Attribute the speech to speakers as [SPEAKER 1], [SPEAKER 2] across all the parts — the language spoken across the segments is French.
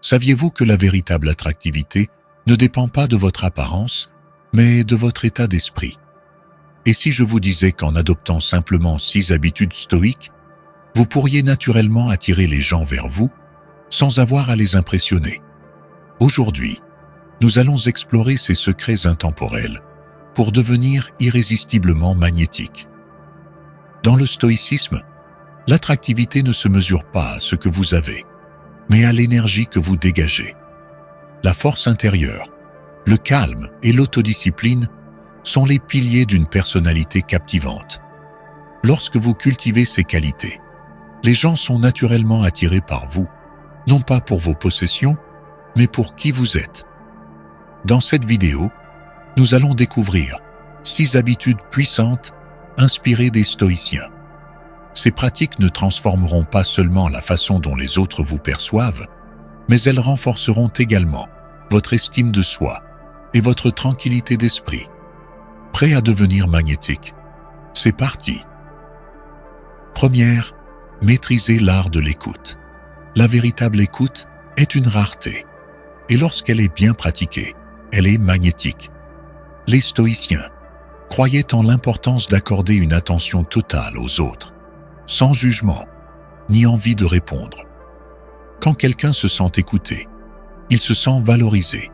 [SPEAKER 1] Saviez-vous que la véritable attractivité ne dépend pas de votre apparence, mais de votre état d'esprit? Et si je vous disais qu'en adoptant simplement 6 habitudes stoïques, vous pourriez naturellement attirer les gens vers vous, sans avoir à les impressionner? Aujourd'hui, nous allons explorer ces secrets intemporels pour devenir irrésistiblement magnétiques. Dans le stoïcisme, l'attractivité ne se mesure pas à ce que vous avez, mais à l'énergie que vous dégagez. La force intérieure, le calme et l'autodiscipline sont les piliers d'une personnalité captivante. Lorsque vous cultivez ces qualités, les gens sont naturellement attirés par vous, non pas pour vos possessions, mais pour qui vous êtes. Dans cette vidéo, nous allons découvrir 6 habitudes puissantes inspirées des stoïciens. Ces pratiques ne transformeront pas seulement la façon dont les autres vous perçoivent, mais elles renforceront également votre estime de soi et votre tranquillité d'esprit. Prêt à devenir magnétique? C'est parti! Première, maîtriser l'art de l'écoute. La véritable écoute est une rareté, et lorsqu'elle est bien pratiquée, elle est magnétique. Les stoïciens croyaient en l'importance d'accorder une attention totale aux autres, sans jugement, ni envie de répondre. Quand quelqu'un se sent écouté, il se sent valorisé,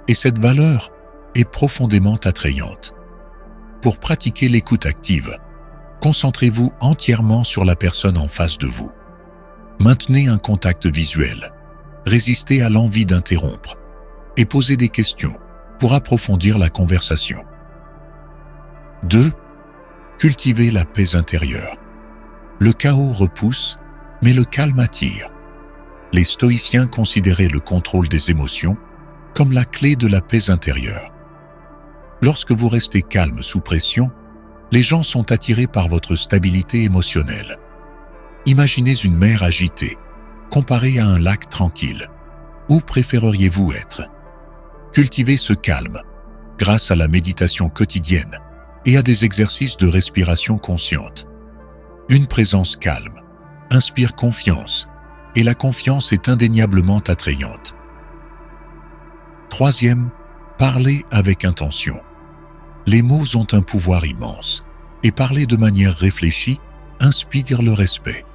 [SPEAKER 1] et cette valeur est profondément attrayante. Pour pratiquer l'écoute active, concentrez-vous entièrement sur la personne en face de vous. Maintenez un contact visuel, résistez à l'envie d'interrompre, et posez des questions pour approfondir la conversation. 2. Cultivez la paix intérieure. Le chaos repousse, mais le calme attire. Les stoïciens considéraient le contrôle des émotions comme la clé de la paix intérieure. Lorsque vous restez calme sous pression, les gens sont attirés par votre stabilité émotionnelle. Imaginez une mer agitée, comparée à un lac tranquille. Où préféreriez-vous être? Cultivez ce calme grâce à la méditation quotidienne et à des exercices de respiration consciente. Une présence calme inspire confiance, et la confiance est indéniablement attrayante. 3. Parlez avec intention. Les mots ont un pouvoir immense, et parler de manière réfléchie inspire le respect.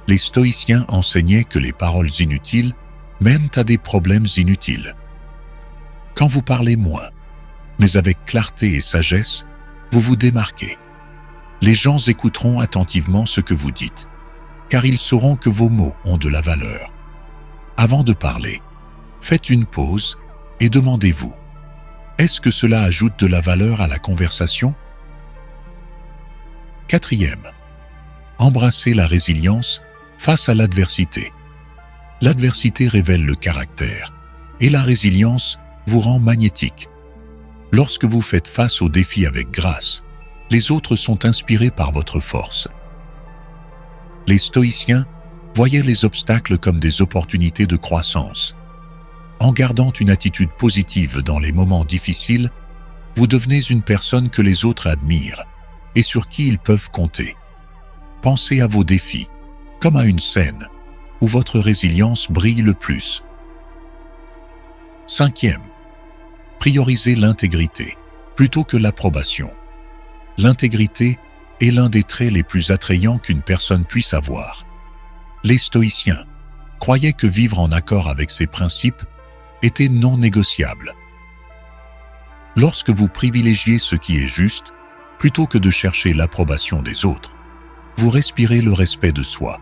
[SPEAKER 1] Les stoïciens enseignaient que les paroles inutiles mènent à des problèmes inutiles. Quand vous parlez moins, mais avec clarté et sagesse, vous vous démarquez. Les gens écouteront attentivement ce que vous dites, car ils sauront que vos mots ont de la valeur. Avant de parler, faites une pause et demandez-vous: est-ce que cela ajoute de la valeur à la conversation? 4. Embrassez la résilience face à l'adversité. L'adversité révèle le caractère, et la résilience vous rend magnétique. Lorsque vous faites face aux défis avec grâce, les autres sont inspirés par votre force. Les stoïciens voyaient les obstacles comme des opportunités de croissance. En gardant une attitude positive dans les moments difficiles, vous devenez une personne que les autres admirent et sur qui ils peuvent compter. Pensez à vos défis comme à une scène où votre résilience brille le plus. 5. Priorisez l'intégrité plutôt que l'approbation. L'intégrité est l'un des traits les plus attrayants qu'une personne puisse avoir. Les stoïciens croyaient que vivre en accord avec ses principes était non négociable. Lorsque vous privilégiez ce qui est juste, plutôt que de chercher l'approbation des autres, vous respirez le respect de soi.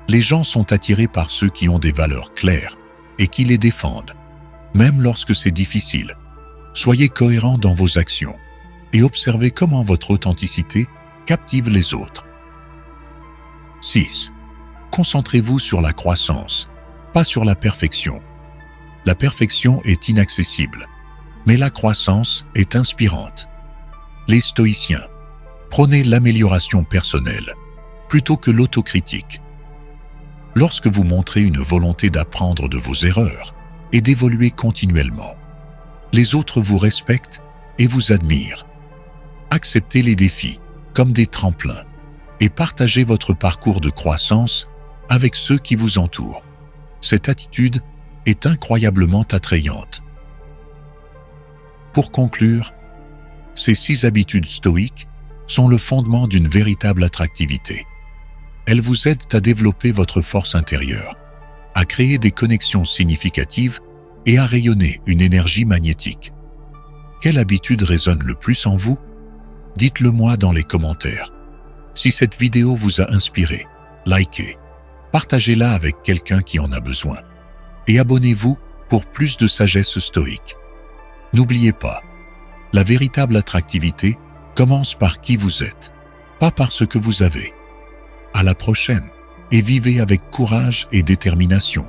[SPEAKER 1] Les gens sont attirés par ceux qui ont des valeurs claires et qui les défendent, même lorsque c'est difficile. Soyez cohérent dans vos actions et observez comment votre authenticité captive les autres. 6. Concentrez-vous sur la croissance, pas sur la perfection. La perfection est inaccessible, mais la croissance est inspirante. Les stoïciens prônaient l'amélioration personnelle plutôt que l'autocritique. Lorsque vous montrez une volonté d'apprendre de vos erreurs et d'évoluer continuellement, les autres vous respectent et vous admirent. Acceptez les défis comme des tremplins et partagez votre parcours de croissance avec ceux qui vous entourent. Cette attitude est incroyablement attrayante. Pour conclure, ces 6 habitudes stoïques sont le fondement d'une véritable attractivité. Elles vous aident à développer votre force intérieure, à créer des connexions significatives et à rayonner une énergie magnétique. Quelle habitude résonne le plus en vous? Dites-le moi dans les commentaires. Si cette vidéo vous a inspiré, likez, partagez-la avec quelqu'un qui en a besoin et abonnez-vous pour plus de sagesse stoïque. N'oubliez pas, la véritable attractivité commence par qui vous êtes, pas par ce que vous avez. À la prochaine et vivez avec courage et détermination.